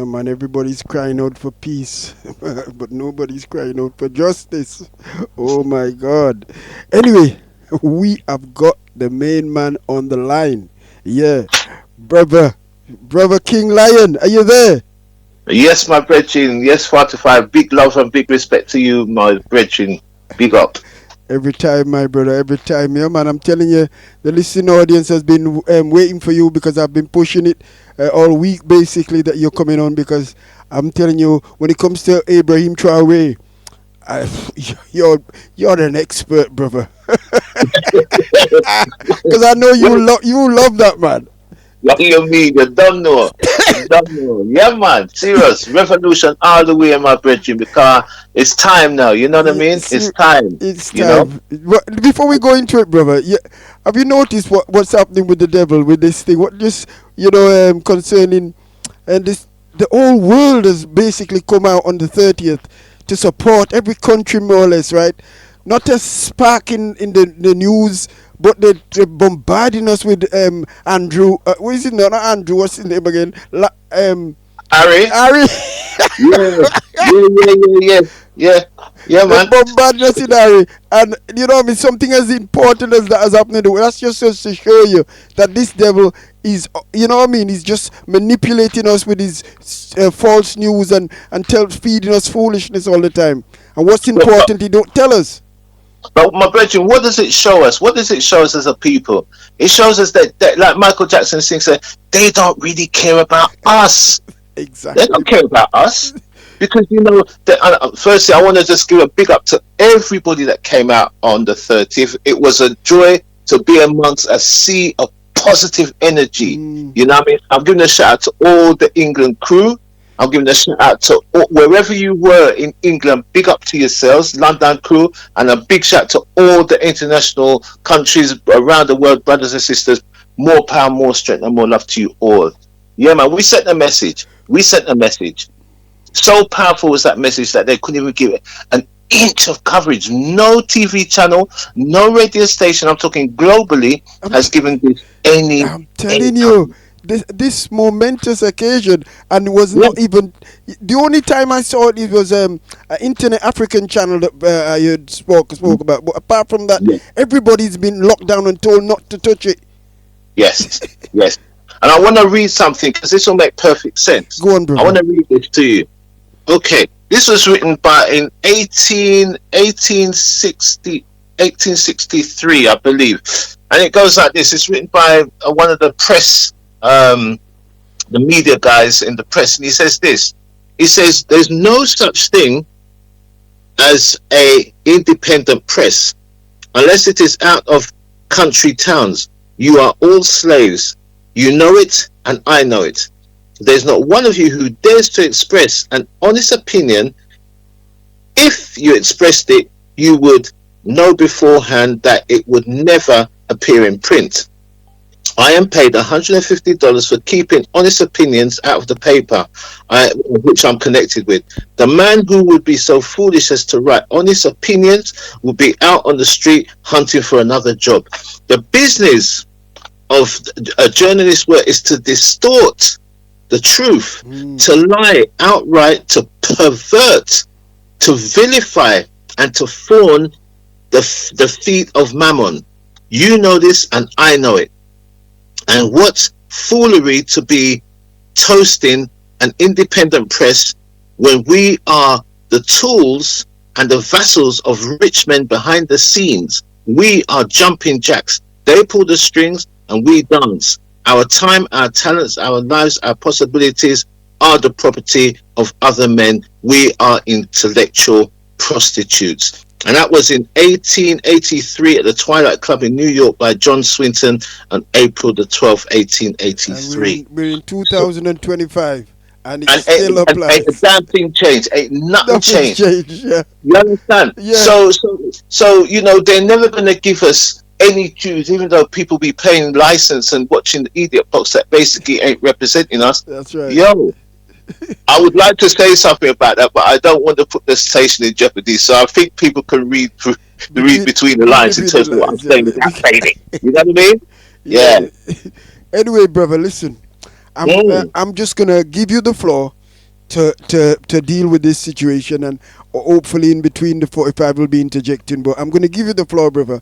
Yeah, man, everybody's crying out for peace, but nobody's crying out for justice. Oh my God. Anyway, we have got the main man on the line. Yeah, brother, brother King Lion, are you there? Yes, my brethren. Yes, 45. Big love and big respect to you, my brethren. Big up. Every time, my brother, every time. Yeah, man, I'm telling you, the listening audience has been waiting for you because I've been pushing it all week, basically, that you're coming on because I'm telling you, when it comes to Abraham Traore, I, you're you're an expert, brother. Because I know you love that man. What do you mean? You don't know. You don't know. Yeah, man. Serious. Revolution all the way, my brethren, because it's time now. You know what I Yeah, mean? It's time. it's You know? time. Before we go into it, brother, yeah, have you noticed what's happening with the devil with this thing? What just concerning and this the whole world has basically come out on the 30th to support every country more or less, right? Not a spark in the news, but they're bombarding us with Andrew. What is it? No, not Andrew. What's his name again? Harry? Ari. Yeah. Yeah, yeah, yeah, yeah. Yeah. Yeah, They man. bombard us in Harry. And you know what I mean? Something as important as that has happened in the world. That's just to show you that this devil is, you know what I mean? He's just manipulating us with his false news and feeding us foolishness all the time. And what's But, but, important, he don't tell us. but my brethren, what does it show us? What does it show us as a people? It shows us that like Michael Jackson sings, they don't really care about us. They Exactly. don't care about us. Because firstly, I want to just give a big up to everybody that came out on the 30th. It was a joy to be amongst a sea of positive energy. Mm, You know what I mean? I'm giving a shout out to all the England crew. I'm giving a shout out to wherever you were in England. Big up to yourselves, London crew, and a big shout to all the international countries around the world, brothers and sisters. More power, more strength, and more love to you all. Yeah, man. We sent a message. We sent a message. So powerful was that message that they couldn't even give it an inch of coverage. No TV channel, no radio station, I'm talking globally, I'm, has given this I'm any telling you, coverage. this momentous occasion, and it was Yeah, not even the only time I saw it. It was an internet African channel that I had spoke about. But apart from that, yeah, everybody's been locked down and told not to touch it. yes, yes. And I want to read something because this will make perfect sense. Go on, I want brother. to read this to you. Okay, this was written by in 1863, I believe. And it goes like this. It's written by one of the press the media guys in the press, and he says this. He says there's no such thing as a independent press unless it is out of country towns. You are all slaves. You know it, and I know it. There's not one of you who dares to express an honest opinion. If you expressed it, you would know beforehand that it would never appear in print. I am paid $150 for keeping honest opinions out of the paper which I'm connected with. The man who would be so foolish as to write honest opinions would be out on the street hunting for another job. The business of a journalist's work is to distort the truth, Mm. to lie outright, to pervert, to vilify, and to fawn the feet of Mammon. You know this, and I know it. And what foolery to be toasting an independent press when we are the tools and the vassals of rich men behind the scenes. We are jumping jacks. They pull the strings and we dance. Our time, our talents, our lives, our possibilities are the property of other men. We are intellectual prostitutes. And that was in 1883 at the Twilight Club in New York by John Swinton on April the 12th, And we're 1883. in, we're in So, 2025, and it and still ain't a applies. damn thing changed. Ain't nothing Nothing's changed. changed. Yeah, You understand? yeah. So they're never going to give us any Jews, even though people be paying license and watching the idiot box that basically ain't representing us. That's right. Yo, I would like to say something about that, but I don't want to put the station in jeopardy. So I think people can read Between between the read lines in between the terms of what I'm lines. Yeah, saying without saying it. You know what I mean? Yeah. yeah. Anyway, brother, listen. I'm Mm. I'm just gonna give you the floor. to deal with this situation, and hopefully in between the 45 will be interjecting. But I'm going to give you the floor, brother.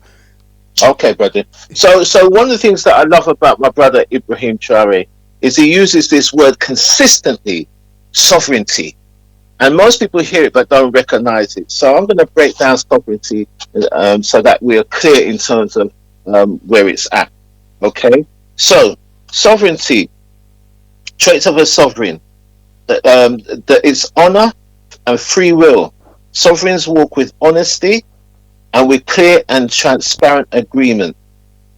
Okay, brother. So one of the things that I love about my brother Ibrahim Traore is he uses this word consistently, sovereignty. And most people hear it but don't recognize it. So I'm going to break down sovereignty so that we are clear in terms of where it's at. Okay? So, sovereignty, traits of a sovereign, that it's honor and free will. Sovereigns walk with honesty and with clear and transparent agreement.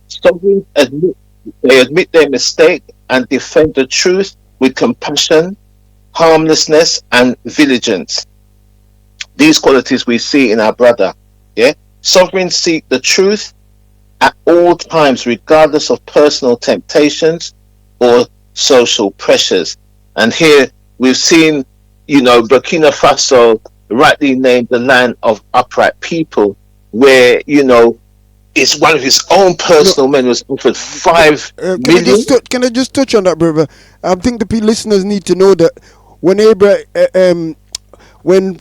Sovereigns admit their mistake and defend the truth with compassion, harmlessness, and vigilance. These qualities we see in our brother. Yeah, sovereigns seek the truth at all times, regardless of personal temptations or social pressures. And here we've seen, Burkina Faso rightly named the land of upright people, where it's one of his own No, personal men was offered five can I million. just can I just touch on that, brother? I think the listeners need to know that when when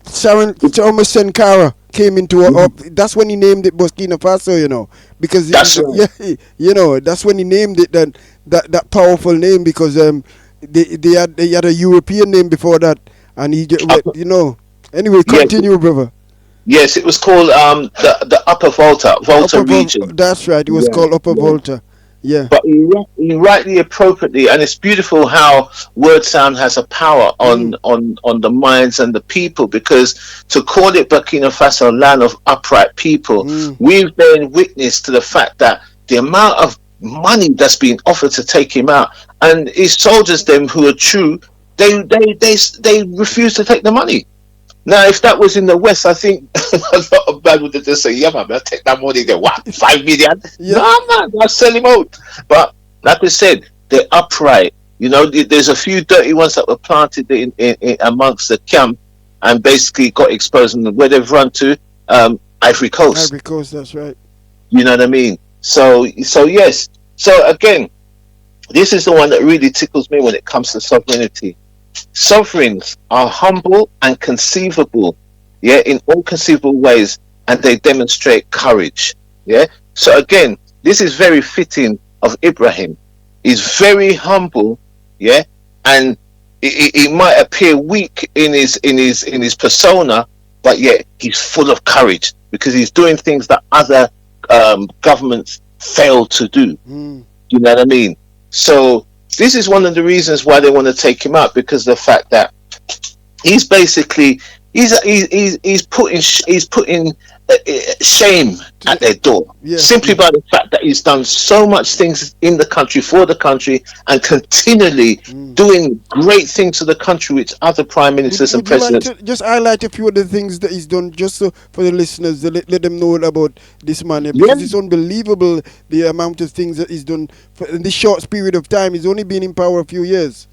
Thomas Sankara came into that's when he named it Burkina Faso, because That's right. yeah, that's when he named it that powerful name, because they had a European name before that, and anyway, Yes, continue, brother. yes, it was called the Upper Volta region. That's right. It was Yeah, called Upper yeah. Volta. Yeah. But he rightly appropriately, and it's beautiful how word sound has a power Mm, on the minds and the people, because to call it Burkina Faso, land of upright people, mm. we've been witness to the fact that the amount of money that's being offered to take him out, and his soldiers, them who are true, they refuse to take the money. Now, if that was in the West, I think a lot of men would have just say, "Yeah, man, I'll take that money. Get what, 5 million? Yeah. No, man, I'll sell him out." But like I said, they're upright. There's a few dirty ones that were planted in amongst the camp and basically got exposed. And where they've run to, Ivory Coast. Ivory Coast. That's right. You know what I mean? So yes. So again, this is the one that really tickles me when it comes to sovereignty. Sovereigns are humble and conceivable, yeah, in all conceivable ways, and they demonstrate courage. Yeah. So again, this is very fitting of Ibrahim. He's very humble, yeah, and he might appear weak in his persona, but yet he's full of courage because he's doing things that other governments fail to do. Mm. You know what I mean? So this is one of the reasons why they want to take him out, because of the fact that he's basically he's putting shame at their door, Yeah. simply by the fact that he's done so much things in the country for the country and continually Mm. doing great things for the country, which other prime ministers and Would you like presidents. to just highlight a few of the things that he's done, just so for the listeners, to let them know about this man here, Yeah, because it's unbelievable the amount of things that he's done in this short period of time. He's only been in power a few years.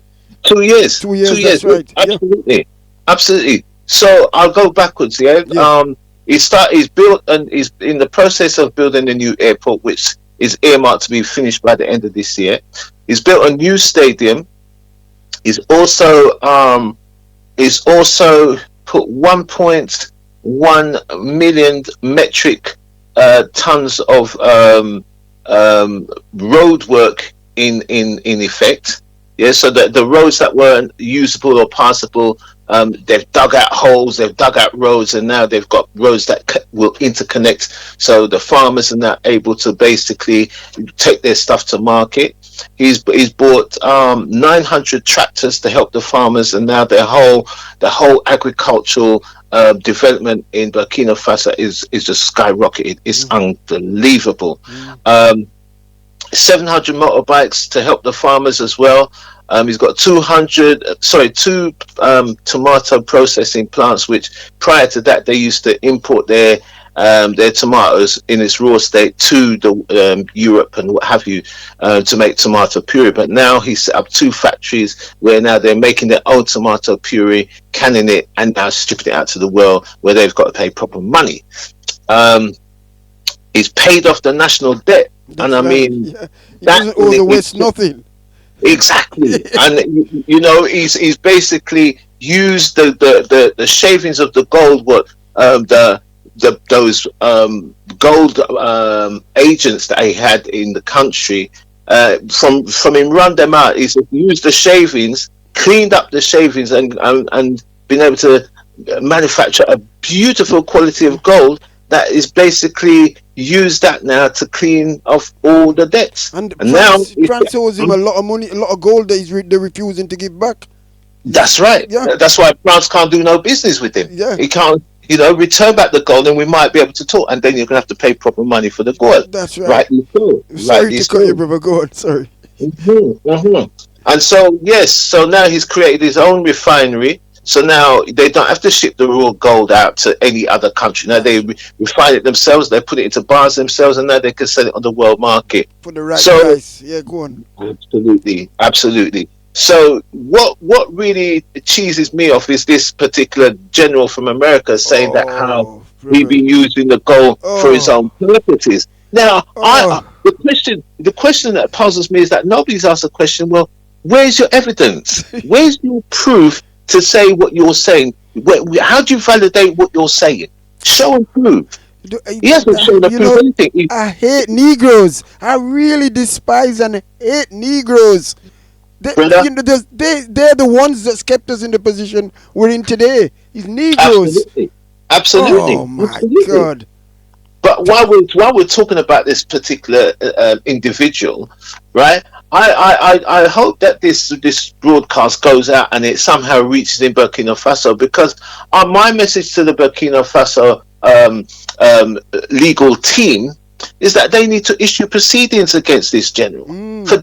2 years, 2 years. 2 years, That's right. Yeah. absolutely, absolutely. So I'll go backwards. Yeah, Yeah. he's built and he's in the process of building a new airport, which is earmarked to be finished by the end of this year. He's built a new stadium. He's also put 1.1 million metric tons of road work in effect. Yeah, so the roads that weren't usable or passable, they've dug out holes, they've dug out roads, and now they've got roads that will interconnect. So the farmers are now able to basically take their stuff to market. He's bought 900 tractors to help the farmers, and now the whole agricultural development in Burkina Faso is just skyrocketed. It's unbelievable. Mm. 700 motorbikes to help the farmers as well. He's got two tomato processing plants, which prior to that they used to import their tomatoes in its raw state to the Europe and what have you, to make tomato puree. But now he's set up two factories where now they're making their own tomato puree, canning it, and now shipping it out to the world where they've got to pay proper money. He's paid off the national debt, That's and I right. mean Yeah. He that doesn't owe the West nothing. Exactly, and you know he's basically used the shavings of the gold, what the those gold agents that he had in the country, from him run them out. He's used the shavings, cleaned up the shavings, and been able to manufacture a beautiful quality of gold that is basically use that now to clean off all the debts. And And now France owes him a lot of money, a lot of gold that they're refusing to give back. that's right. Yeah, That's why France can't do no business with him. yeah. He can't, return back the gold, and we might be able to talk. And then you're gonna have to pay proper money for the gold. That's right. Rightly so. Sorry Rightly to cut you, so. brother. Go on. Sorry. And so yes, so now he's created his own refinery. So now they don't have to ship the raw gold out to any other country. Now they refine it themselves. They put it into bars themselves, and now they can sell it on the world market. For the right So price. Yeah, go on. absolutely, absolutely. So what really cheeses me off is this particular general from America saying that how Oh, he brother. been using the gold for his Oh, own purposes. Now, oh. the question that puzzles me is that nobody's asked the question. Well, where's your evidence? Where's your proof to say what you're saying? How do you validate what you're saying? Show and prove. He hasn't shown or You proved know, anything. I hate Negroes. I really despise and hate Negroes. Brother, They're the ones that kept us in the position we're in today. It's Negroes. absolutely, absolutely, Oh my absolutely. God. But while we're talking about this particular individual, right? I hope that this broadcast goes out and it somehow reaches in Burkina Faso, because my message to the Burkina Faso legal team is that they need to issue proceedings against this general for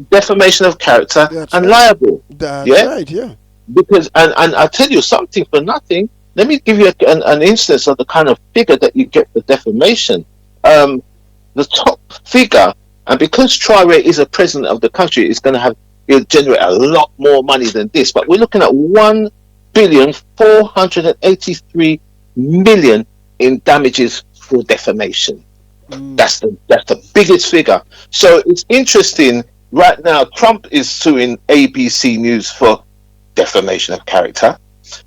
defamation of character That's and right. libel. That's Yeah, right. Yeah. because and I tell you something for nothing. Let me give you an instance of the kind of figure that you get for defamation. The top figure, and because Traore is a president of the country, it's going to it'll generate a lot more money than this. But we're looking at 1,483,000,000 in damages for defamation. That's the biggest figure. So it's interesting. Right now, Trump is suing ABC News for defamation of character.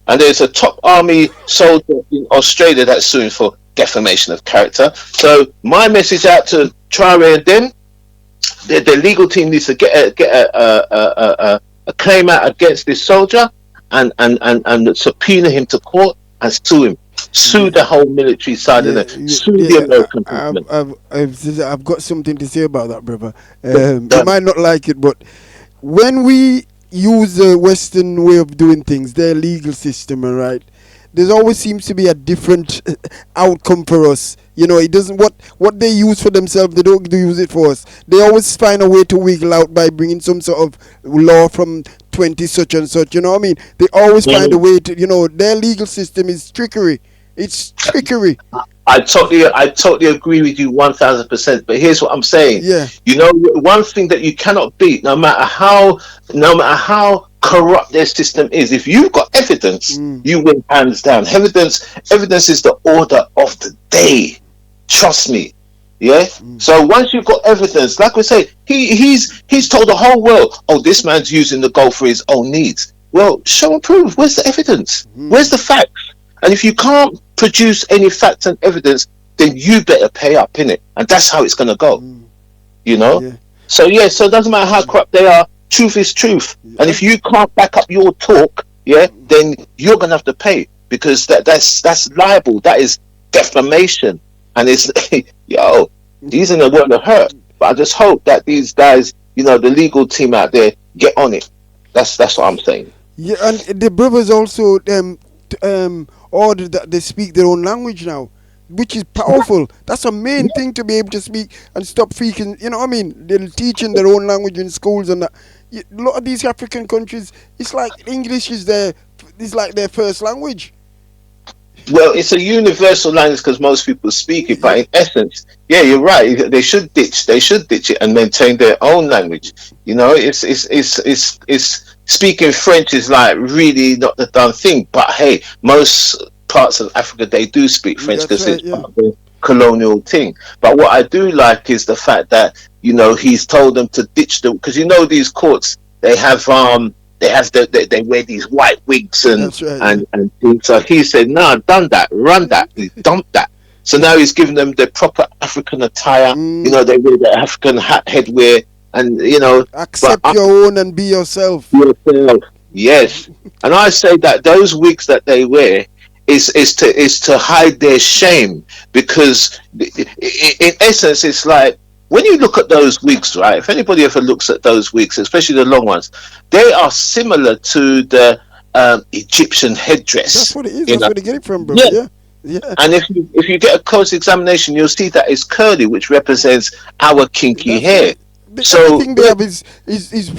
And there's a top army soldier in Australia that's suing for defamation of character. So my message out to Traore and them, the legal team needs to get a claim out against this soldier and subpoena him to court and sue him. Sue the whole military side of Yeah, it. Sue the American government. I've got something to say about that, brother. You might not like it, but when we use the Western way of doing things, their legal system, all right, there always seems to be a different outcome for us. It doesn't what they use for themselves, they don't use it for us. They always find a way to wiggle out by bringing some sort of law from 20 such and such. You know what I mean? They always find a way to. Their legal system is trickery. It's trickery. I totally agree with you 1,000%. But here's what I'm saying. Yeah. One thing that you cannot beat, no matter how corrupt their system is, if you've got evidence, you win hands down. Evidence is the order of the day. Trust me. Yeah. So once you've got evidence, like we say, he's told the whole world, oh, this man's using the gold for his own needs. Well, show and prove. Where's the evidence? Where's the facts? And if you can't produce any facts and evidence, then you better pay up, innit? And that's how it's gonna go. Yeah. So so it doesn't matter how corrupt they are, truth is truth. And if you can't back up your talk, then you're gonna have to pay, because that's libel, that is defamation. And it's he's in a world of hurt. But I just hope that these guys, the legal team out there, get on it. That's what I'm saying. Yeah, and the brothers also ordered that they speak their own language now, which is powerful. That's a main thing, to be able to speak and stop freaking. You know what I mean? They're teaching their own language in schools and that. A lot of these African countries, it's like English is like their first language. Well, it's a universal language because most people speak it, but in essence, you're right. They should ditch it and maintain their own language. It's speaking French is like really not the done thing. But hey, most parts of Africa, they do speak French because it's part of the colonial thing. But what I do like is the fact that he's told them to ditch because these courts, they have they wear these white wigs That's right. Yeah. and things. So he said, "No, done that, run that, he dumped that." So now he's giving them the proper African attire. You Mm. know, they wear the African hat headwear, and but Accept your own and be yourself. yourself. Yes, and I say that those wigs that they wear is to hide their shame, because in essence it's like, when you look at those wigs, right? If anybody ever looks at those wigs, especially the long ones, they are similar to the Egyptian That's headdress. what it is. You That's know, where they get it from, brother. yeah. Yeah. Yeah. And if you get a close examination, you'll see that it's curly, which represents our kinky That's hair. right. So Everything they have is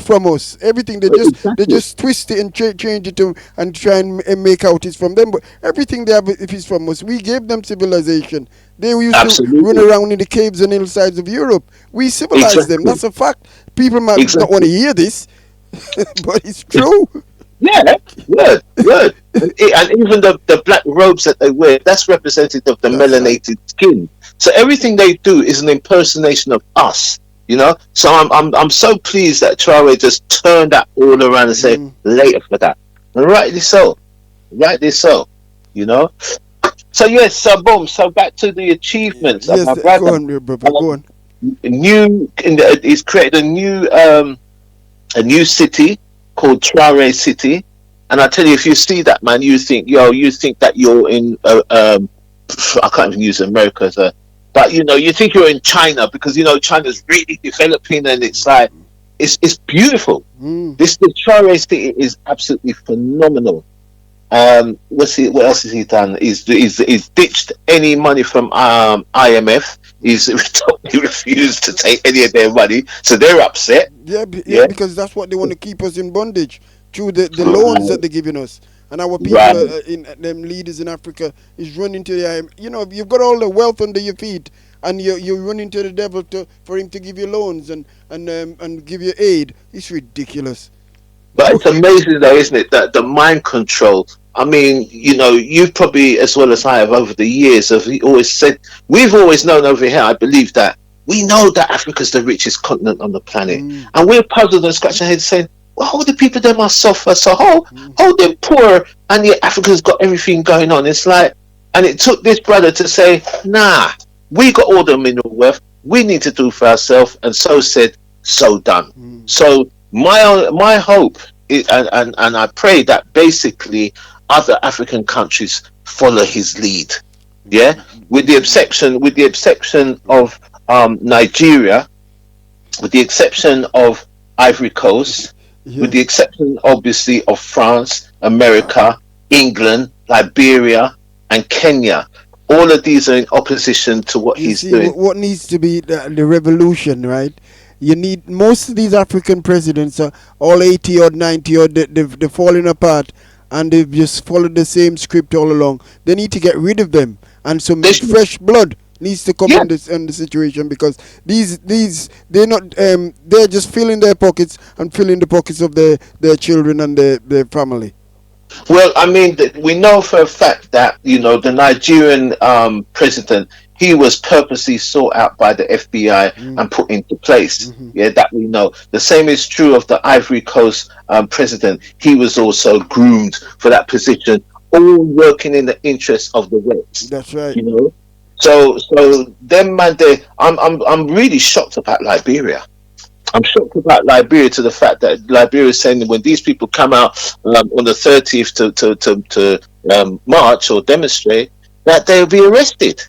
from us. Everything they exactly, just twist it and change it to and try and make out it's from them. But everything they have, if it's from us, we gave them civilization. They used to run absolutely, around in the caves and hillsides of Europe. We civilized them. exactly, That's a fact. People might not want to exactly. hear this, but it's true. Yeah, good, good. And even the black robes that they wear, that's representative of the That's right. melanated skin. So everything they do is an impersonation of us, you know. So I'm so pleased that Traore just turned that all around and said, Mm. later for that. And rightly so, you know. So yes, so boom, so back to the achievements of Yes, my go brother. on, dear brother. Go Um, on. he's created a new city called Traore City. And I tell you, if you see that, man, you think that you're in, I can't even use America as a, but you think you're in China, because China's really developing, and it's like, it's beautiful. Mm. The Traore City is absolutely phenomenal. What else has he done? He's ditched any money from IMF. He's totally refused to take any of their money, so they're upset. Yeah, yeah, Yeah, because that's what they want to keep us in bondage through the loans right, that they're giving us. And our people, right. in them leaders in Africa, is running to the you've got all the wealth under your feet, and you run into the devil for him to give you loans and give you aid. It's ridiculous. But it's amazing, though, isn't it, that the mind control. I mean, you've probably, as well as I have over the years, we've always known over here, I believe, that we know that Africa's the richest continent on the planet. Mm, And we're puzzled and scratching our heads saying, well, all the people them are suffer, so mm, how they're poor, and yet Africa's got everything going on. It's like, and it took this brother to say, nah, we got all the mineral wealth, we need to do for ourselves, and so said, so done. mm. So my hope is, and I pray that basically other African countries follow his lead. Yeah, with the exception of Nigeria, with the exception of Ivory Coast, with Yeah. the exception obviously of France, America, England, Liberia, and Kenya. All of these are in opposition to what You he's see, doing. what needs to be the revolution, right? You need most of these African presidents are all 80 or 90 or they're falling apart, and they've just followed the same script all along. They need to get rid of them, and some They should, fresh blood needs to come yeah. in the situation, because these they're not they're just filling their pockets and filling the pockets of their children and their family. Well, I mean, we know for a fact that the Nigerian president, he was purposely sought out by the FBI Mm, and put into place. hmm Yeah, that we know. The same is true of the Ivory Coast president. He was also groomed for that position, all working in the interest of the West. That's right. You know, so them man, I'm really shocked about Liberia. I'm shocked about Liberia, to the fact that Liberia is saying that when these people come out on the 30th to march or demonstrate, that they'll be arrested.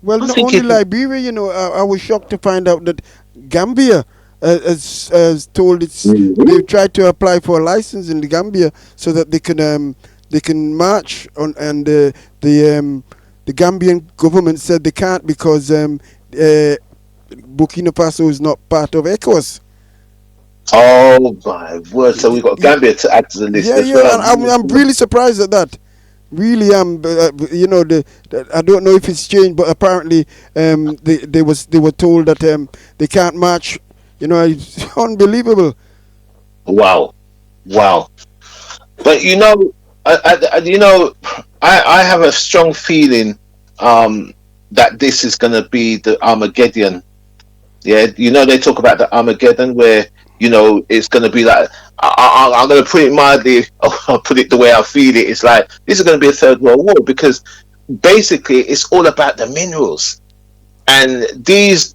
Well, I'm not only thinking, Liberia, I was shocked to find out that Gambia has told its really? they've tried to apply for a license in the Gambia so that they can march on, and the Gambian government said they can't because Burkina Faso is not part of ECOWAS. Oh my word! So we've got Y- Gambia to add to the list Yeah, as yeah, well. and I'm really surprised at that. Really am. I don't know if it's changed, but apparently they were told that they can't march. It's unbelievable. Wow, wow. But I have a strong feeling that this is going to be the Armageddon. Yeah, they talk about the Armageddon, where it's going to be like, I'm going to put it mildly, I'll put it the way I feel it. It's like, this is going to be a third world war, because basically it's all about the minerals. And these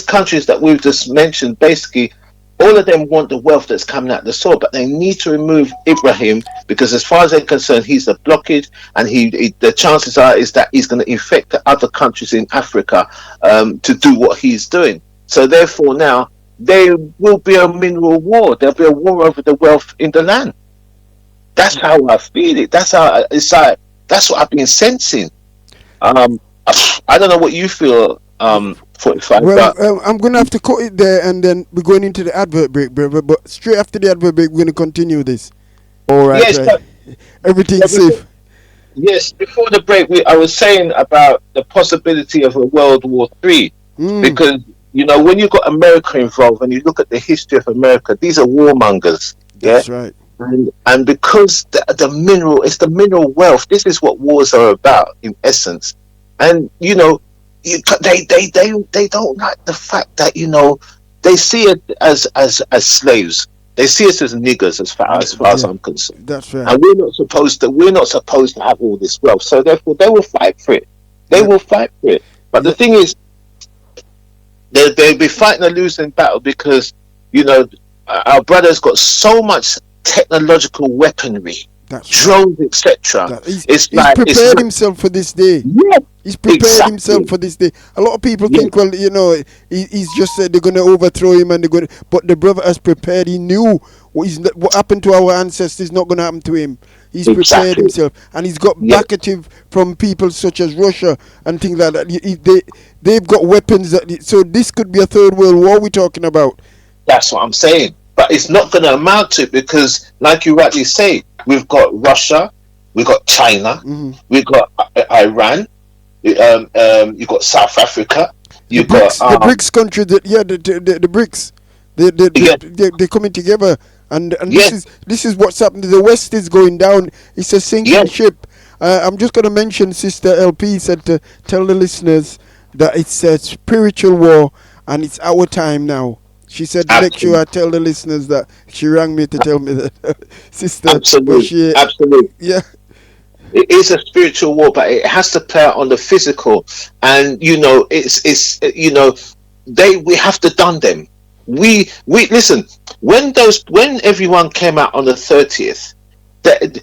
countries that we've just mentioned, basically, all of them want the wealth that's coming out of the soil, but they need to remove Ibrahim, because as far as they're concerned, he's a blockage, and the chances are is that he's going to infect the other countries in Africa to do what he's doing. So therefore, now there will be a mineral war. There'll be a war over the wealth in the land. That's how I feel it. That's how it's like. That's what I've been sensing. I don't know what you feel, 45. Well, But I'm gonna have to cut it there, and then we're going into the advert break, brother. But straight after the advert break, we're gonna continue this. All right, yes, right. Everything's safe. yes. Before the break, I was saying about the possibility of a World War III, Mm, because when you got America involved, and you look at the history of America, these are warmongers. Yeah. that's right. And because the mineral, it's the mineral wealth. This is what wars are about in essence. And they don't like the fact that they see it as slaves. They see us as niggers, as far as Yeah, I'm concerned. that's right. And we're not supposed to have all this wealth. So therefore, they will fight for it. They Yeah, will fight for it. But the yeah, thing is, they'll be fighting a losing battle, because you know our brother's got so much technological weaponry, that's right. drones, etc. That It's he's like it's prepared himself for this day. yeah, He's prepared himself exactly. for this day. A lot of people Yeah, think, well, he's just said they're going to overthrow him, and they're going. But the brother has prepared. He knew what happened to our ancestors is not going to happen to him. He's prepared exactly. himself, and he's got Yeah, backative from people such as Russia and things like that. They've got weapons so this could be a third world war we're talking about. that's what I'm saying. But it's not going to amount to it, because, like you rightly say, we've got Russia, we've got China, Hmm. we've got Iran, you've got South Africa, The you've got BRICS, the BRICS country, the BRICS, yeah, they're coming together, and yeah, this is what's happening. The West is going down. It's a yeah, sinking ship. I'm just going to mention Sister LP said to tell the listeners that it's a spiritual war, and it's our time now. She said to make sure absolutely. I tell the listeners that she rang me to tell me that, Sister, but Absolute, she, absolute. yeah, It is a spiritual war, but it has to play out on the physical. And it's we have to done them. We listen, when everyone came out on the 30th. That,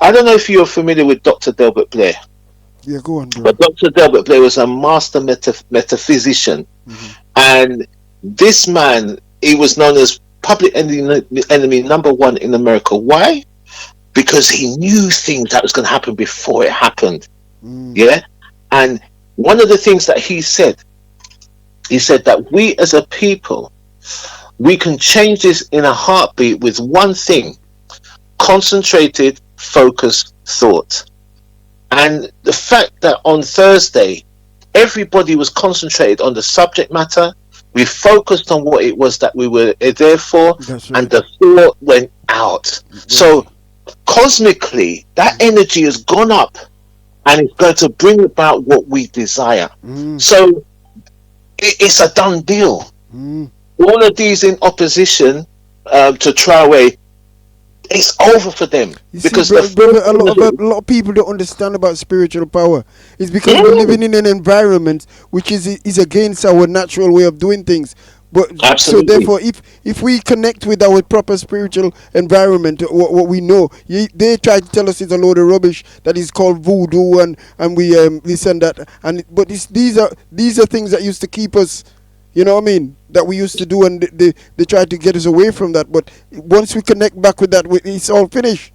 I don't know if you're familiar with Dr. Delbert Blair, yeah, go on, but brother. Dr. Delbert Blair was a master metaphysician, Hmm. and this man, he was known as public enemy number one in America. Why? Because he knew things that was going to happen before it happened. Mm, Yeah. And one of the things that he said that we as a people, we can change this in a heartbeat with one thing: concentrated, focused thought. And the fact that on Thursday, everybody was concentrated on the subject matter, we focused on what it was that we were there for, that's and right. the thought went out. Well, So cosmically, that energy has gone up, and it's going to bring about what we desire. mm, So it's a done deal. mm. All of these in opposition to Traore, it's over for them, You see, because the brother, first thing a lot of people don't understand about spiritual power. It's because we're Mm, living in an environment which is against our natural way of doing things. But so absolutely, therefore, if we connect with our proper spiritual environment, what we know, they try to tell us it's a load of rubbish that is called voodoo, and we this and that, but these are things that used to keep us. You know what I mean? That we used to do, and they tried to get us away from that. But once we connect back with that, it's all finished.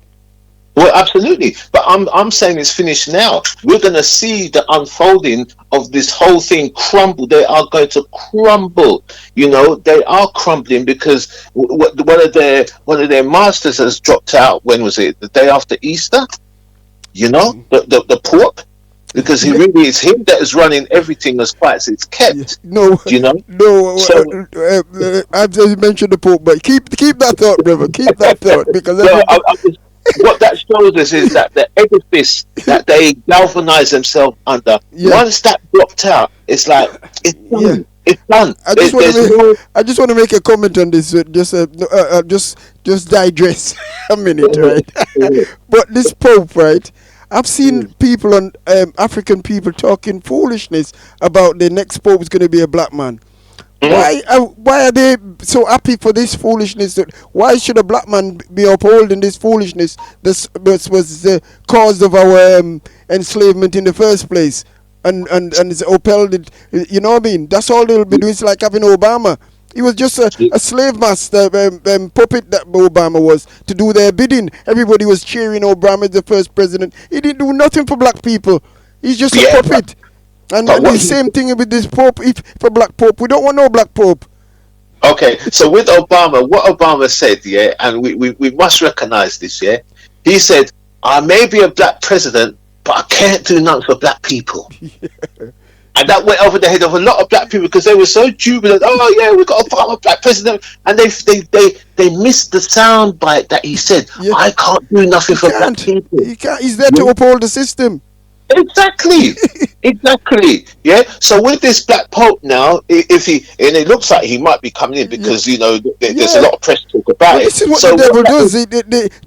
well, absolutely. But I'm saying it's finished now. We're going to see the unfolding of this whole thing crumble. They are going to crumble. They are crumbling, because one of their masters has dropped out. When was it? The day after Easter. The Pope, because he Yeah, really is him that is running everything as far as it's yeah. kept. No, You know. no. So I've just mentioned the Pope, but keep that thought, brother. Keep that thought, because no, everybody. what that shows us is that the edifice that they galvanize themselves under, Yeah, once that dropped out, it's like it's yeah. done. It's done. I just want to There's make no. I just want to make a comment on this. Just digress a minute, right? But this Pope, right? I've seen people on African people talking foolishness about the next Pope is going to be a black man. Mhm. Why are they so happy for this foolishness? Why should a black man be upholding this foolishness? This was the cause of our enslavement in the first place, and it's upheld it. You know what I mean? That's all they'll be doing. It's like having Obama. He was just a slave master puppet that Obama was to do their bidding. Everybody was cheering Obama as the first president. He didn't do nothing for black people. He's just a Yeah, puppet. but And the what he same thing with this Pope. If a black Pope, we don't want no black Pope. Okay, so with Obama, what Obama said, yeah, and we must recognize this, yeah. He said, I may be a black president, but I can't do nothing for black people. And that went over the head of a lot of black people because they were so jubilant. Oh yeah, we got Obama black president, and they missed the sound bite that he said, Yeah, I can't do nothing he for black can't. people. He can't. He's there to uphold the system. Exactly, exactly. Yeah. So with this black pope now, if he and it looks like he might be coming in Yeah, because there's a yeah. lot of press talk about But it. this is what the So what devil that does.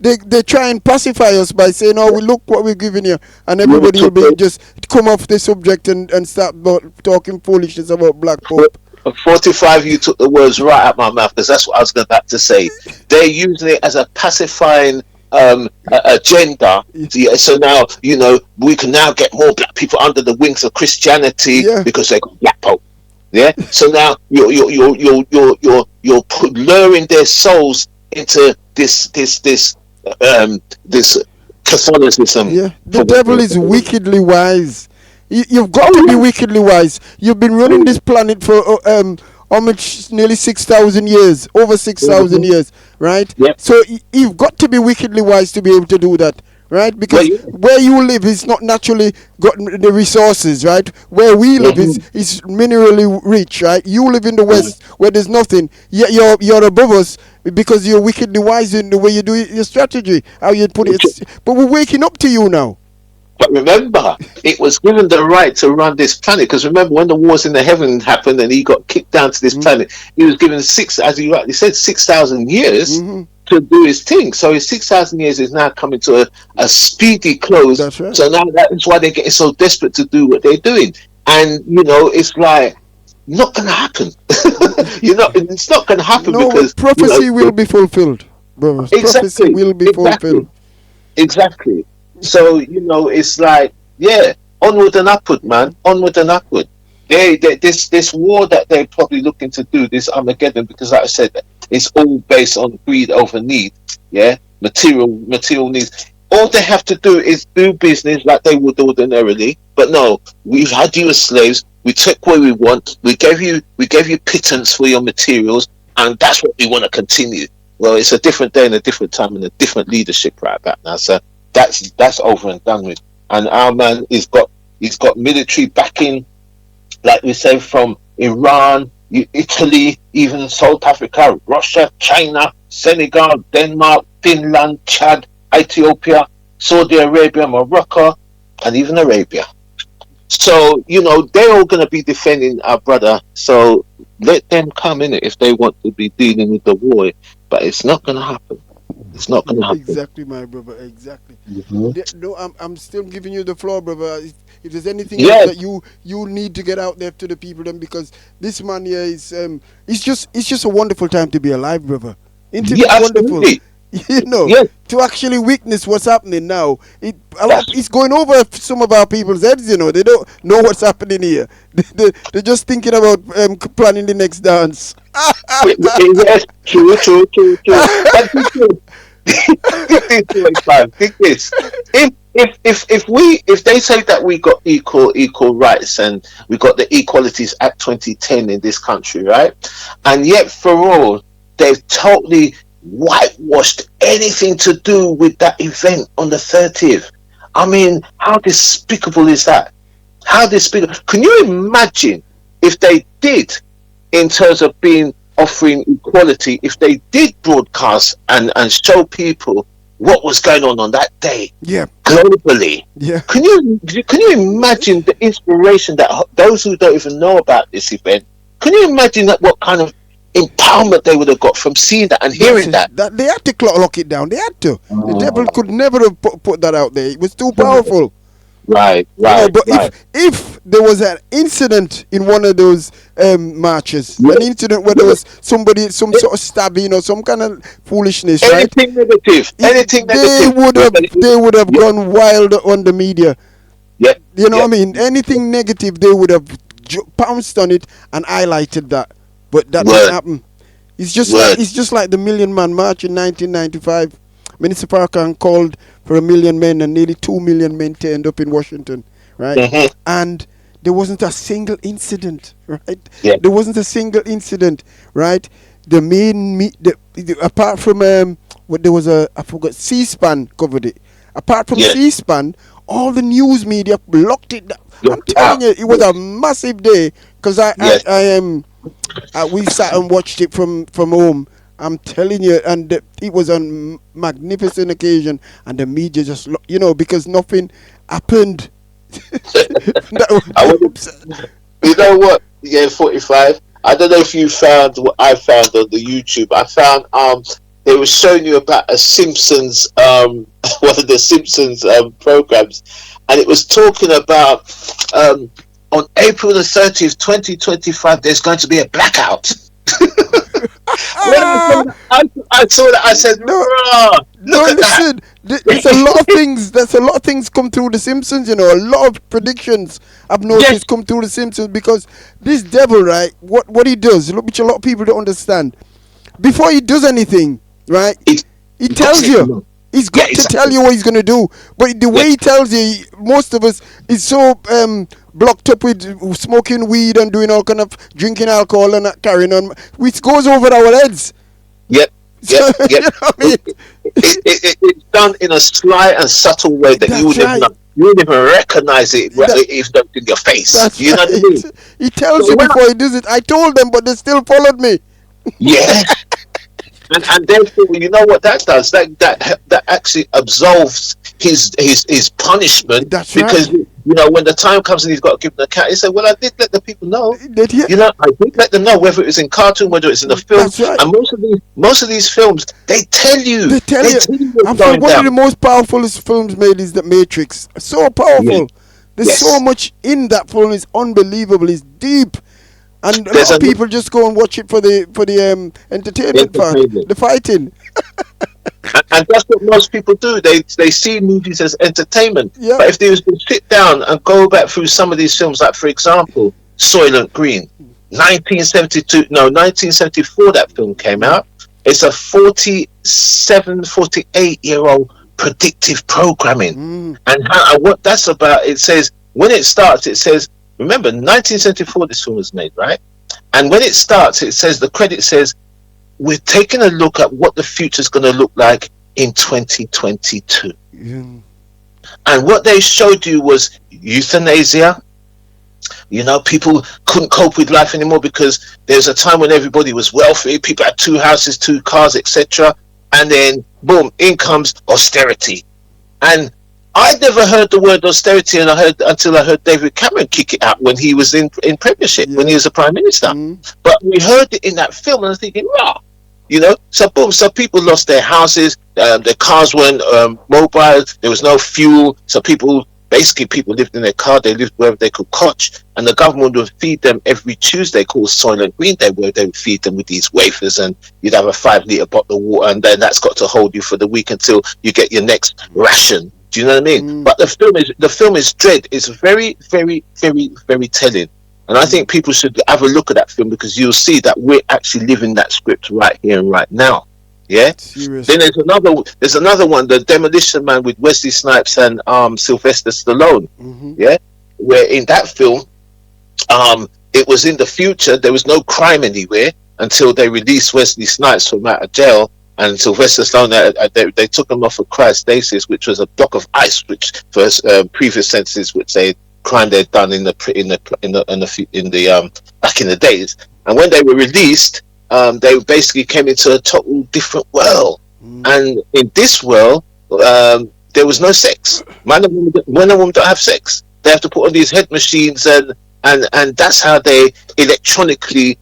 was, They try and pacify us by saying, "Oh, we look what we're giving you," and we everybody will took be just come off the subject and start talking foolishness about black Pope. 45, you took the words right out my mouth because that's what I was about to say. They're using it as a pacifying agenda. Yeah, So now we can now get more black people under the wings of Christianity yeah, because they got black pope. Yeah. So now you're luring their souls into this Catholicism. yeah. The devil is wickedly wise. You've got to be wickedly wise. You've been running this planet for almost nearly 6,000 years, over 6,000 Mhm. years, right? Yep. So you've got to be wickedly wise to be able to do that, right? Well, Because yeah. where you live is not naturally got the resources, right? Where we live Mhm. is minerally rich, right? You live in the west where there's nothing, yet you're above us because you're wickedly wise in the way you do your strategy, how you put it. But we're waking up to you now. But remember, it was given the right to run this planet. Because remember, when the wars in the heaven happened and he got kicked down to this planet, he was given as you rightly said, 6,000 years Mm-hmm. to do his thing. So his 6,000 years is now coming to a speedy close. That's right. So now that is why they're getting so desperate to do what they're doing. And it's like not going to happen. It's not going to happen No, because prophecy will be fulfilled, brothers. Prophecy exactly, will be exactly. fulfilled. Exactly. So it's like, yeah, onward and upward, man, onward and upward. This war that they're probably looking to do, this Armageddon, because like I said, it's all based on greed over need. Yeah, material needs. All they have to do is do business like they would ordinarily. But no, we've had you as slaves. We took what we want. We gave you pittance for your materials, and that's what we want to continue. Well, it's a different day and a different time and a different leadership right about now. So that's over and done with. And our man he's got military backing, like we say, from Iran, Italy, even South Africa, Russia, China, Senegal, Denmark, Finland, Chad, Ethiopia, Saudi Arabia, Morocco, and even Arabia. So they're all going to be defending our brother. So let them come in it if they want to be dealing with the war. But it's not going to happen. It's not going to happen. Exactly, my brother. Exactly. Mhm. No, I'm still giving you the floor, brother. If there's anything else Yes, that you need to get out there to the people, then because this man here is it's just a wonderful time to be alive, brother. Isn't yeah, it wonderful? absolutely. Yes, To actually witness what's happening now. that's It's going over some of our people's heads. They don't know what's happening here. They're just thinking about planning the next dance. yes, true. But think this. If they say that we got equal rights and we got the Equalities Act 2010 in this country, right? And yet for all they've totally whitewashed anything to do with that event on the 30th. I mean, how despicable is that? How despicable! Can you imagine if they did, in terms of offering equality, if they did broadcast and show people what was going on that day Yeah, globally? yeah. Can you imagine the inspiration that those who don't even know about this event Can you imagine that? What kind of empowerment they would have got from seeing that and That's hearing it. that? That they had to lock it down. They had to. The devil Oh, could never have put that out there. It was too right, powerful. right, You know, right, but right. if there was an incident in one of those marches, Yeah, an incident where there yeah. was somebody, some sort of stabbing or some kind of foolishness, right? Anything negative, anything They negative. would have, they would have Yeah, gone wild on the media. yeah, You know yeah. what I mean? Anything negative, they would have pounced on it and highlighted that. But that didn't Word, happen. word. It's just like the Million Man March in 1995. Minister Parker called for 1 million men, and nearly 2 million men turned up in Washington, right? Hmm. And there wasn't a single incident, right? Yeah, There wasn't a single incident, right? The main apart from what there was a, I forgot, C-SPAN covered it. Apart from yeah. C-SPAN, all the news media locked it down. I'm Look it telling out. you, it was a massive day because Yes. we sat and watched it from home. I'm telling you, and it was a magnificent occasion, and the media just, because nothing happened. I would. You know what? Yeah, 45. I don't know if you found what I found on the YouTube. I found they were showing you about a Simpsons one of the Simpsons programs, and it was talking about on April the 30th, 2025. There's going to be a blackout. When Ah, I saw that, I said, no, "Bruh, no, look at that." listen. There's a lot of things. There's a lot of things come through the Simpsons. A lot of predictions I've Yes, noticed come through the Simpsons because this devil, right? What he does, which a lot of people don't understand. Before he does anything, right? it's He got tells it. you. He's Yeah, got to tell exactly. you what he's gonna do. But the Yeah, way he tells you, most of us is so blocked up with smoking weed and doing all kind of drinking alcohol and not carrying on, which goes over our heads. yep, So yep, you yep. know what I It, mean? it's done in a sly and subtle way that you That's wouldn't right. even you wouldn't even recognize it That if it's not in your face. that's You know what I right. mean? He So tells you when before he does it. I told them, but they still followed me. yeah, and therefore, you know what that does? That actually absolves his punishment, That's because right. when the time comes and he's got to give an account, he said, "Well, I did let the people know." That he, I did let them know, whether it was in cartoon, whether it's in the film, that's right. and most of these films, they tell you, They tell they you. tell you what's And for going one of the down. most powerful films made is The Matrix. So Yeah. powerful. There's so Yes. much in that film. It's unbelievable. It's deep. And a There's lot a of people just go and watch it for the entertainment part, entertainment, the fighting. and that's what most people do. They see movies as entertainment, Yep. but if they was to sit down and go back through some of these films, like for example, Soylent Green, 1972, no, 1974, that film came Mm. out. It's a 47, 48-year-old predictive programming, Mm. and what that's about. It says when it starts, it says, remember 1974, this film was made, right? And when it starts, it says, the credit says, we're taking a look at what the future is going to look like in 2022. Mm. And what they showed you was euthanasia. People couldn't cope with life anymore because there's a time when everybody was wealthy, people had 2 houses, 2 cars, etc. And then, boom, in comes austerity. And I never heard the word austerity until I heard David Cameron kick it out when he was in Premiership, when he Yeah. was the Prime Minister. Mm. But we heard it in that film, and I was thinking, wow, so boom, so people lost their houses, their cars weren't mobile, there was no fuel, so people lived in their car, they lived wherever they could catch, and the government would feed them every Tuesday, called Soylent Green Day, where they would feed them with these wafers, and you'd have a 5-litre bottle of water, and then that's got to hold you for the week until you get your next ration. Do you know what I mean? Mm. But the film is dread. It's very, very, very, very telling. And I think people should have a look at that film, because you'll see that we're actually living that script right here and right now. Yeah. Then Seriously. there's another one, The Demolition Man, with Wesley Snipes and Sylvester Stallone. Mm-hmm. Yeah, where in that film, it was in the future. There was no crime anywhere until they released Wesley Snipes from out of jail, and Sylvester Stallone. They took him off of cryostasis, which was a block of ice, which for previous sentences, which crime they'd done in the back in the days. And when they were released, they basically came into a total different world. Mm. And in this world, there was no sex. Men and women don't have sex. They have to put on these head machines, and and that's how they electronically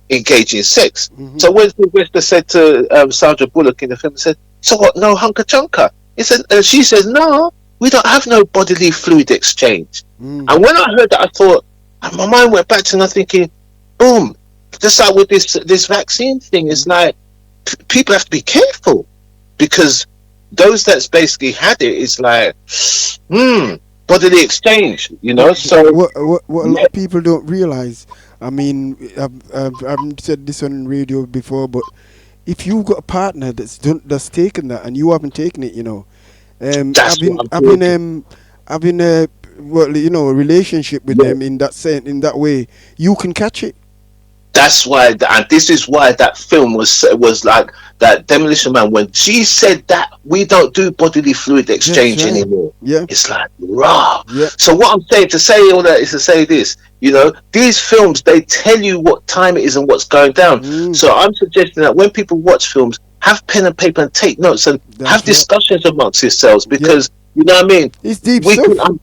engage in sex. Hmm. So when Sylvester said to Sandra Bullock in the film, said, "So what? No hunker chunker?" He said, and she says, "No, we don't have no bodily fluid exchange." Mm. And when I heard that, I thought, and my mind went back to and I'm thinking, boom, just like with this vaccine thing, it's like people have to be careful because those that's basically had it is like, bodily exchange, you But know. So what a lot yeah, of people don't realize, I mean, I've said this on radio before, but if you've got a partner that's taken that and you haven't taken it, that's what I'm talking. having a well, a relationship with Yeah. them in that sense, in that way, you can catch it. That's why, and this is why that film was like that Demolition Man. When she said that we don't do bodily fluid That's exchange right. anymore, Yeah. it's like raw. Yeah. So what I'm saying to say all that is to say this: these films, they tell you what time it is and what's going down. Mm. So I'm suggesting that when people watch films, have pen and paper and take notes and have That's right. discussions amongst yourselves Yeah. because you know what I mean. It's deep We can, stuff.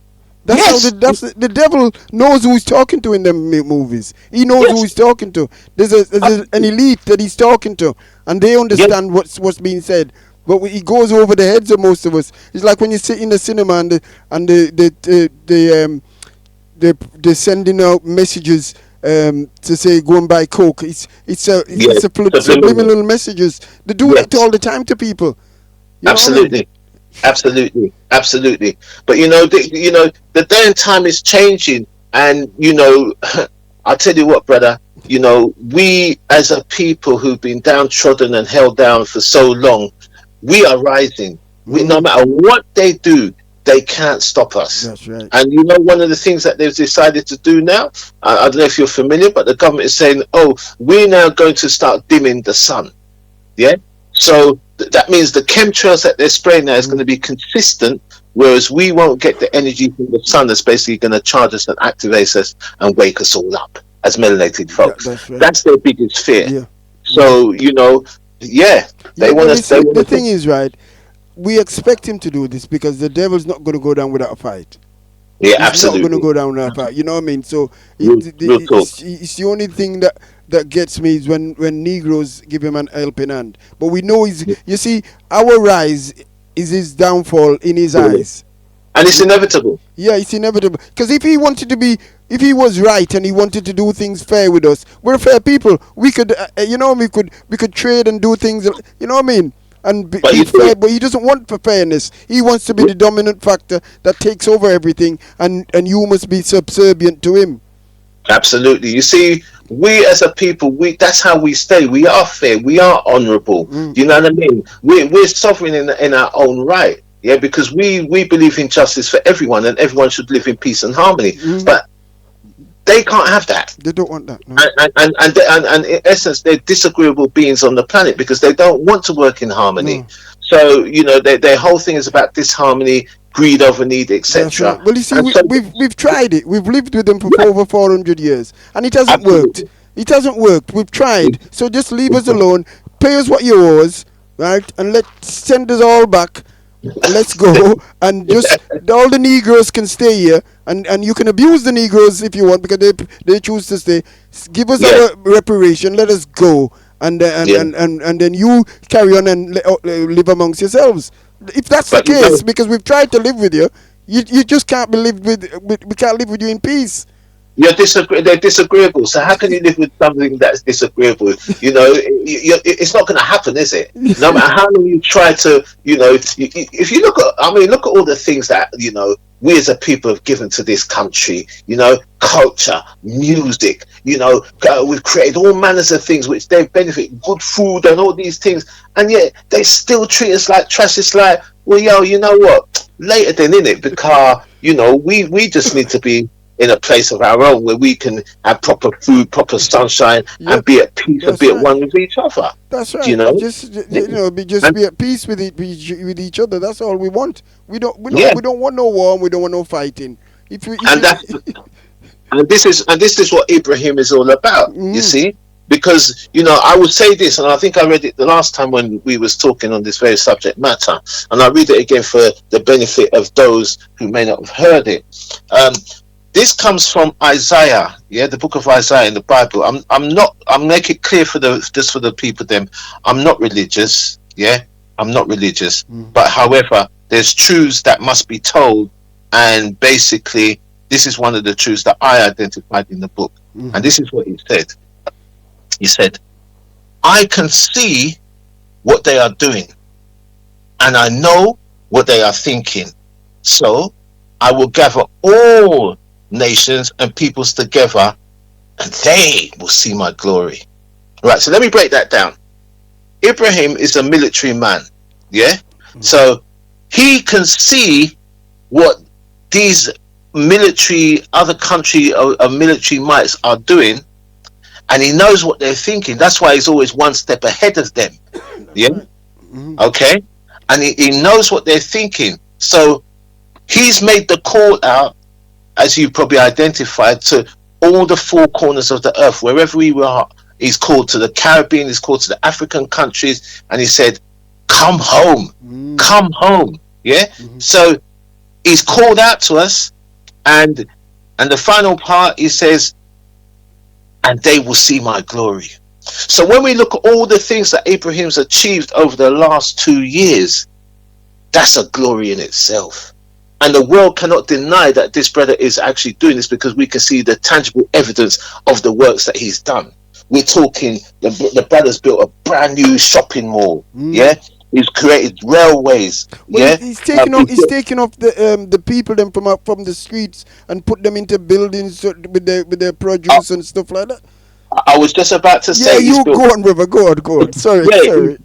That's how yes, the devil knows who he's talking to in the movies. He knows who yes, he's talking to. There's an elite that he's talking to, and they yes, understand what's being said. But he goes over the heads of most of us. It's like when you sit in the cinema and they're sending out messages to say go and buy coke. yes. It's a Subliminal. subliminal messages. They do that Yes, all the time to people. You know what I mean? absolutely. Absolutely, absolutely. But the day and time is changing, and I'll tell you what, brother. We as a people who've been downtrodden and held down for so long, we are rising. No Mm, matter what they do, they can't stop us. that's right. And one of the things that they've decided to do now, I don't know if you're familiar, but the government is saying, "Oh, we're now going to start dimming the sun." Yeah. So that means the chemtrails that they're spraying now is going Mm, to be consistent, whereas we won't get the energy from the sun that's basically going to charge us and activate us and wake us all up as melanated folks. that's right. That's their biggest fear. Yeah. Yeah. So yeah, they Yeah, want well, you us. They see, want the us to. thing is, right, we expect him to do this because the devil's not going to go down without a fight. Yeah, He's not going to absolutely. go down without a fight. You know what I mean? So Real, real talk. it's the only thing that gets me is when Negroes give him an helping hand. But we know Yeah, you see, our rise is his downfall in his yeah. eyes. And it's inevitable. Yeah, it's inevitable. Because if he was right and he wanted to do things fair with us, we're fair people. We could, we could trade and do things. You know what I mean? And But be you fair. see, But he doesn't want for fairness. He wants to be the dominant factor that takes over everything, and you must be subservient to him. absolutely. You see, we as a people, that's how we stay. We are fair. We are honourable. Mm, You know what I mean? We're sovereign in our own right. Yeah, because we believe in justice for everyone, and everyone should live in peace and harmony. mm. But they can't have that. They don't want that. No. And in essence, they're disagreeable beings on the planet because they don't want to work in harmony. No. So their whole thing is about disharmony, greed over need, That's right. etc. Well, you see, And so, we've tried it. We've lived with them for yeah, over 400 years, and it hasn't worked. absolutely. It hasn't worked. We've tried. So just leave us alone. Pay us what you owe us, right? And let's send us all back. Let's go and just all the Negroes can stay here, and you can abuse the Negroes if you want because they choose to stay. Give us Yeah, our reparation. Let us go, yeah. and then you carry on and live amongst yourselves. If that's the But case, because we've tried to live with you, you just can't be lived with. We can't live with you in peace. they're disagreeable. So how can you live with something that's disagreeable? It's not going to happen, is it? No matter how long you try to, if you look at all the things that we as a people have given to this country. Culture, music. We've created all manners of things which they benefit, good food and all these things, and yet they still treat us like trash. It's like, well, you know what? Later then, innit? Because we just need to be in a place of our own where we can have proper food, proper sunshine, and Yep, be at peace and that's be at right. one with each other. That's Do you right. know? Just And be at peace with each other. That's all we want. yeah, We don't want no war. And we don't want no fighting. If we if and that's it, and this is what Ibrahim is all about. You mm, see, because I would say this, and I think I read it the last time when we was talking on this very subject matter, and I read it again for the benefit of those who may not have heard it. this comes from Isaiah, yeah, the book of Isaiah in the Bible. I'm make it clear for the just for the people them. I'm not religious, yeah, I'm not religious, but however, there's truths that must be told, and basically, this is one of the truths that I identified in the book, and this is what he said. He said, "I can see what they are doing, and I know what they are thinking. So I will gather all nations and peoples together, and they will see my glory." Right, so let me break that down. Ibrahim is a military man, yeah? So he can see what these other country military mites are doing, and he knows what they're thinking. That's why he's always one step ahead of them, yeah? Okay? And he knows what they're thinking. So he's made the call out, as you probably identified, to all the four corners of the earth, wherever we are. He's called to the Caribbean, he's called to the African countries, and he said, come home, come home. Yeah. So he's called out to us, and the final part, he says, and they will see my glory. So when we look at all the things that Abraham's achieved over the last 2 years, that's a glory in itself. And the world cannot deny that this brother is actually doing this, because we can see the tangible evidence of the works that he's done. We're talking, the brother's built a brand new shopping mall. Yeah, he's created railways. Well, yeah, he's taking off the people them from the streets and put them into buildings with their produce and stuff like that. I was just about to say. Yeah, go on, brother. Go on. Sorry, yeah, sorry.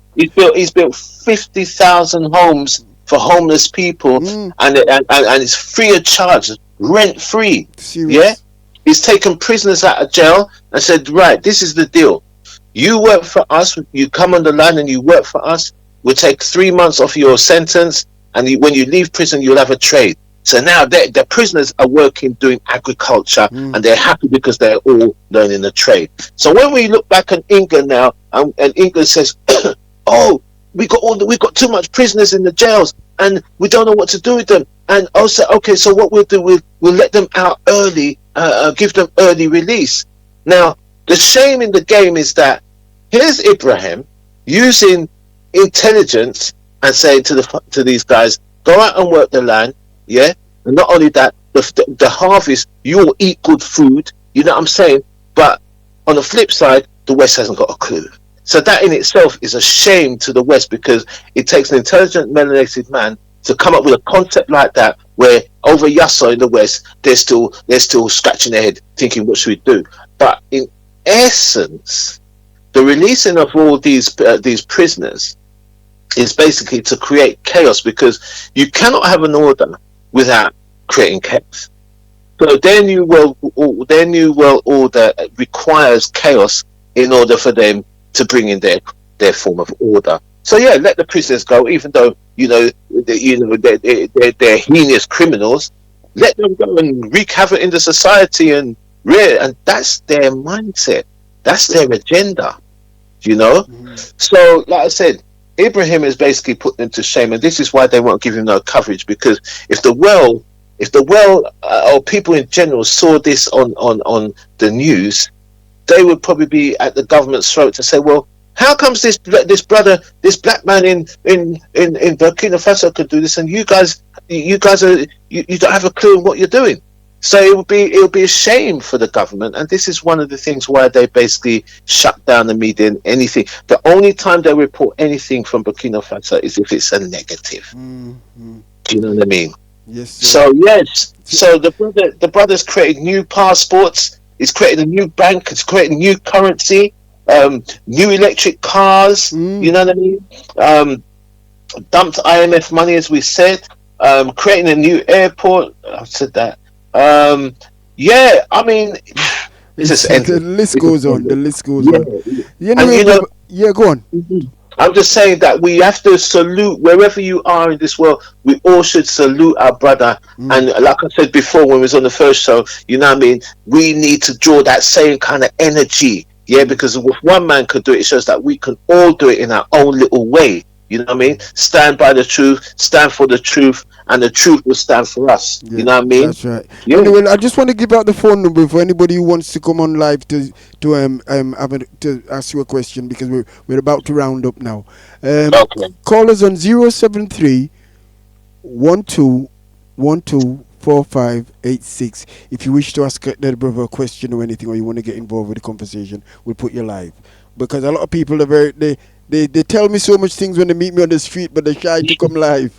He's built 50,000 homes for homeless people, and it's free of charge, rent free. Serious? Yeah, he's taken prisoners out of jail and said, right, this is the deal. You work for us. You come on the line and you work for us. We'll take 3 months off your sentence, and when you leave prison, you'll have a trade. So now the prisoners are working doing agriculture, and they're happy because they're all learning the trade. So when we look back at England now, and England says, oh, we got too much prisoners in the jails, and we don't know what to do with them. And also, okay, so what we'll do, we'll let them out early, give them early release. Now, the shame in the game is that here's Ibrahim using intelligence and saying to these guys, go out and work the land, yeah. And not only that, the harvest, you'll eat good food. You know what I'm saying? But on the flip side, the West hasn't got a clue. So that in itself is a shame to the West, because it takes an intelligent, melanated man to come up with a concept like that, where over Yasser in the West, they're still scratching their head thinking, what should we do? But in essence, the releasing of all these prisoners is basically to create chaos, because you cannot have an order without creating chaos. So their new world order requires chaos in order for them to bring in their form of order. So yeah, let the prisoners go, even though they're heinous criminals. Let them go and wreak havoc in the society, and that's their mindset. That's their agenda. So like I said, Ibrahim is basically putting them to shame, and this is why they won't give him no coverage, because if the world or people in general saw this on the news, they would probably be at the government's throat to say, well, how comes this brother, this black man in Burkina Faso could do this, and you guys you don't have a clue what you're doing? So it would be a shame for the government, and this is one of the things why they basically shut down the media and anything. The only time they report anything from Burkina Faso is if it's a negative. Do you know what I mean? Yes. Sir. So yes, so the brother's created new passports. He's created a new bank. He's created new currency, new electric cars. You know what I mean? Dumped IMF money, as we said. Creating a new airport. I said that. Yeah, I mean, the list goes on. The list goes on. Yeah, go on. I'm just saying that we have to salute wherever you are in this world. We all should salute our brother. And like I said before, when we was on the first show, you know what I mean? We need to draw that same kind of energy. Yeah, because if one man could do it, it shows that we can all do it in our own little way. You know what I mean? Stand by the truth, stand for the truth, and the truth will stand for us. You Yeah, know what I mean? that's right. Yeah. Anyway, I just want to give out the phone number for anybody who wants to come on live to ask you a question, because we're about to round up now. Okay. Call us on 073 124586. If you wish to ask that brother a question or anything, or you want to get involved with the conversation, we'll put you live. Because a lot of people are they tell me so much things when they meet me on the street, but they're shy to come live.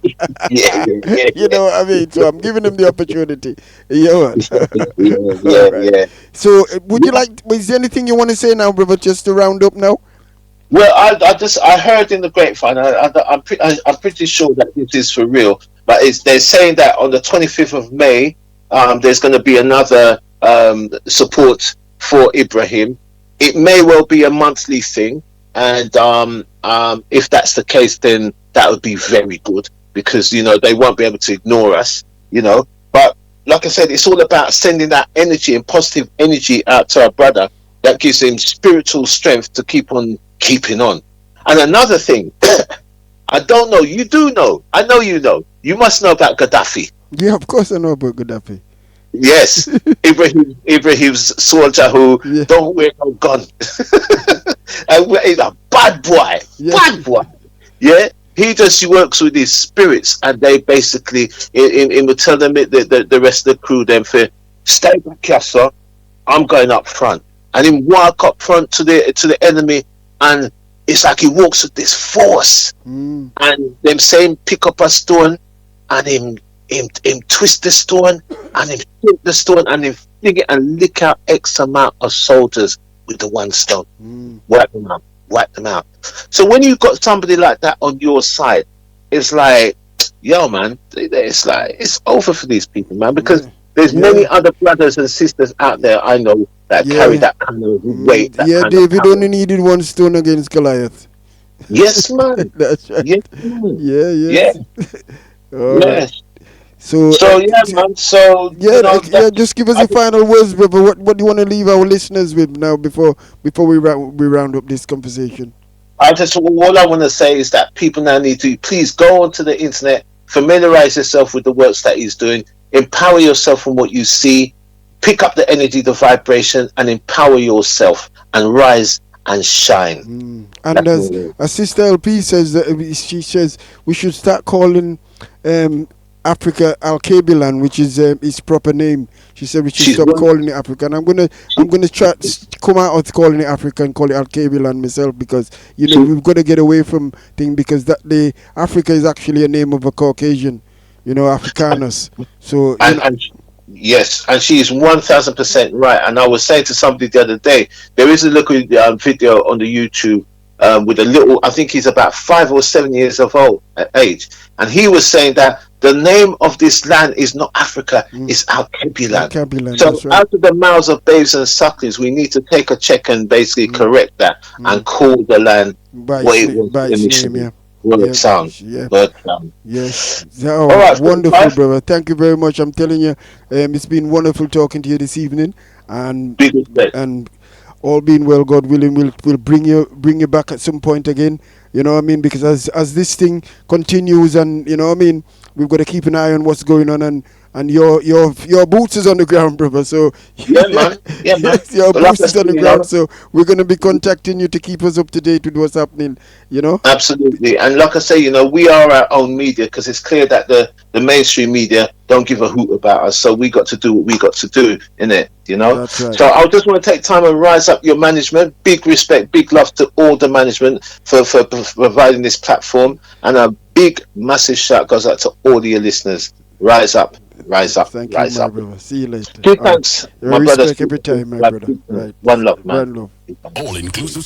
Yeah, yeah, yeah, You know what I mean? So I'm giving them the opportunity. Yeah. yeah, yeah, All yeah, right. yeah. So would you Yeah. like? Is there anything you want to say now, brother? Just to round up now. Well, I heard in the grapevine. I'm pretty sure that this is for real. But they're saying that on the 25th of May, there's going to be another support for Ibrahim. It may well be a monthly thing, and if that's the case, then that would be very good, because they won't be able to ignore us. But like I said, it's all about sending that energy and positive energy out to our brother, that gives him spiritual strength to keep on keeping on. And another thing, I don't know, you do know, I know you know, you must know about Gaddafi. Yeah, of course I know about Gaddafi. Yes, Ibrahim's soldier who Yeah. don't wear no gun. And he's a bad boy, Yes. bad boy. Yeah, he just works with his spirits, and they basically, in will tell them, the rest of the crew, then, for stay back here, sir. I'm going up front, and him walk up front to the enemy, and it's like he walks with this force, Mm. and them saying pick up a stone, and him twist the stone, and him shoot the stone, and him fling it and lick out X amount of soldiers with the one stone. Mm. Wipe them out. So when you've got somebody like that on your side, it's like, yo, man, it's over for these people, man, because Yeah. there's Yeah. many other brothers and sisters out there I know that carry Yeah. that kind of weight, that Yeah, kind of David power. only needed one stone against Goliath. Yes, man. That's right. Yes, man. Yeah, Yeah, yes. All right. yes. So, So yeah, man. So yeah, that yeah. Just give us I your just, final words, brother. What do you want to leave our listeners with now, before we round up this conversation? all I want to say is that people now need to please go onto the internet, familiarize yourself with the works that he's doing, empower yourself from what you see, pick up the energy, the vibration, and empower yourself and rise and shine. And That's all. as Sister LP says, that she says we should start calling um, Africa Alkebulan, which is its proper name. She said we should She's stop one. calling it Africa. And I'm gonna try to come out of calling it Africa and call it Alkebulan myself, because She, we've got to get away from thing, because that the Africa is actually a name of a Caucasian, Africanus. So and yes, and she is 1,000% right. And I was saying to somebody the other day, there is a little video on the YouTube with a little. I think he's about 5 or 7 years of age, and he was saying that the name of this land is not Africa; it's Alkebulan. Alkebulan, So, that's right. out of the mouths of babes and sucklings, we need to take a check and basically correct that and call the land what it was By its name, initially. yeah. Word sound, Yeah. word sound. Yes. All Oh, right, wonderful, 45. brother. Thank you very much. I'm telling you, it's been wonderful talking to you this evening, and Big respect. and all being well, God willing, we'll bring you back at some point again. You know what I mean? Because as this thing continues, and what I mean, we've got to keep an eye on what's going on, and your boots is on the ground, brother. So Yeah, man. Yeah, man. yes, your But like boots I is said, on the ground. So we're gonna be contacting you to keep us up to date with what's happening. You know. absolutely. And like I say, we are our own media, because it's clear that the mainstream media don't give a hoot about us. So we got to do what we got to do in it, That's right. So I just want to take time and rise up your management. Big respect, big love to all the management for providing this platform. And a big, massive shout goes out to all your listeners. Rise up, rise up, Thank you, rise my up. brother. See you later. Give All right. thanks, my brothers. Respect every time, my brother. Right. One love, man. Grand love. All inclusive